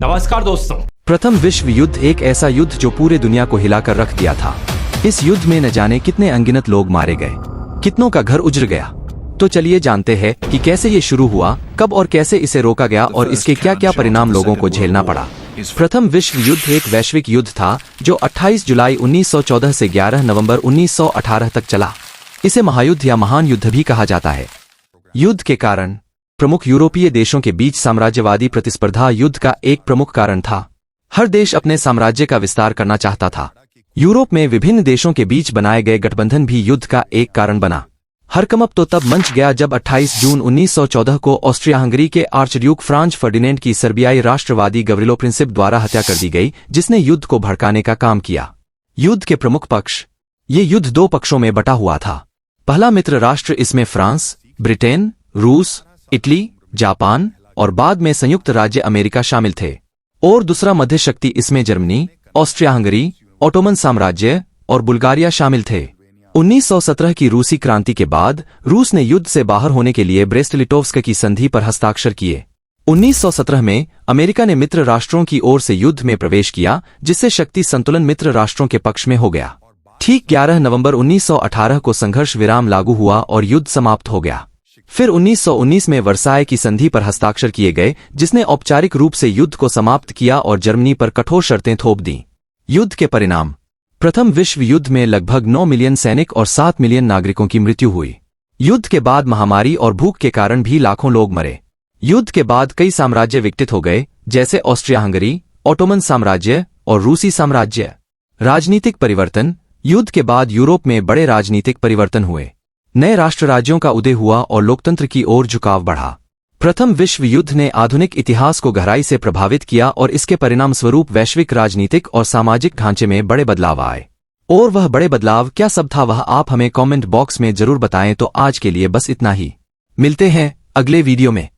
नमस्कार दोस्तों। प्रथम विश्व युद्ध एक ऐसा युद्ध जो पूरे दुनिया को हिलाकर रख दिया था। इस युद्ध में न जाने कितने अनगिनत लोग मारे गए, कितनों का घर उजड़ गया। तो चलिए जानते हैं कि कैसे ये शुरू हुआ, कब और कैसे इसे रोका गया और इसके क्या क्या परिणाम लोगों को झेलना पड़ा। प्रथम विश्व युद्ध एक वैश्विक युद्ध था जो 28 जुलाई 1914 से 11 नवंबर 1918 तक चला। इसे महायुद्ध या महान युद्ध भी कहा जाता है। युद्ध के कारण प्रमुख यूरोपीय देशों के बीच साम्राज्यवादी प्रतिस्पर्धा युद्ध का एक प्रमुख कारण था। हर देश अपने साम्राज्य का विस्तार करना चाहता था। यूरोप में विभिन्न देशों के बीच बनाए गए गठबंधन भी युद्ध का एक कारण बना। हरकंप तो तब मंच गया जब 28 जून 1914 को ऑस्ट्रिया हंगरी के आर्चड्यूक फ्रांज फर्डिनेंड की सर्बियाई राष्ट्रवादी गवरिलो प्रिंसिप द्वारा हत्या कर दी गई, जिसने युद्ध को भड़काने का काम किया। युद्ध के प्रमुख पक्ष। ये युद्ध दो पक्षों में बटा हुआ था। पहला मित्र राष्ट्र, इसमें फ्रांस, ब्रिटेन, रूस, इटली, जापान और बाद में संयुक्त राज्य अमेरिका शामिल थे। और दूसरा मध्य शक्ति, इसमें जर्मनी, ऑस्ट्रिया हंगरी, ओटोमन साम्राज्य और बुल्गारिया शामिल थे। 1917 की रूसी क्रांति के बाद रूस ने युद्ध से बाहर होने के लिए ब्रेस्ट-लिटोव्स्क की संधि पर हस्ताक्षर किए। 1917 में अमेरिका ने मित्र राष्ट्रों की ओर से युद्ध में प्रवेश किया, जिससे शक्ति संतुलन मित्र राष्ट्रों के पक्ष में हो गया। ठीक 11 नवंबर 1918 को संघर्ष विराम लागू हुआ और युद्ध समाप्त हो गया। फिर 1919 में वर्साय की संधि पर हस्ताक्षर किए गए, जिसने औपचारिक रूप से युद्ध को समाप्त किया और जर्मनी पर कठोर शर्तें थोप दी। युद्ध के परिणाम। प्रथम विश्व युद्ध में लगभग 9 मिलियन सैनिक और 7 मिलियन नागरिकों की मृत्यु हुई। युद्ध के बाद महामारी और भूख के कारण भी लाखों लोग मरे। युद्ध के बाद कई साम्राज्य विकसित हो गए, जैसे ऑस्ट्रिया हंगरी, ओटोमन साम्राज्य और रूसी साम्राज्य। राजनीतिक परिवर्तन। युद्ध के बाद यूरोप में बड़े राजनीतिक परिवर्तन हुए। नए राष्ट्र राज्यों का उदय हुआ और लोकतंत्र की ओर झुकाव बढ़ा। प्रथम विश्व युद्ध ने आधुनिक इतिहास को गहराई से प्रभावित किया और इसके परिणाम स्वरूप वैश्विक राजनीतिक और सामाजिक ढांचे में बड़े बदलाव आए। और वह बड़े बदलाव क्या सब था, वह आप हमें कमेंट बॉक्स में जरूर बताएं। तो आज के लिए बस इतना ही। मिलते हैं अगले वीडियो में।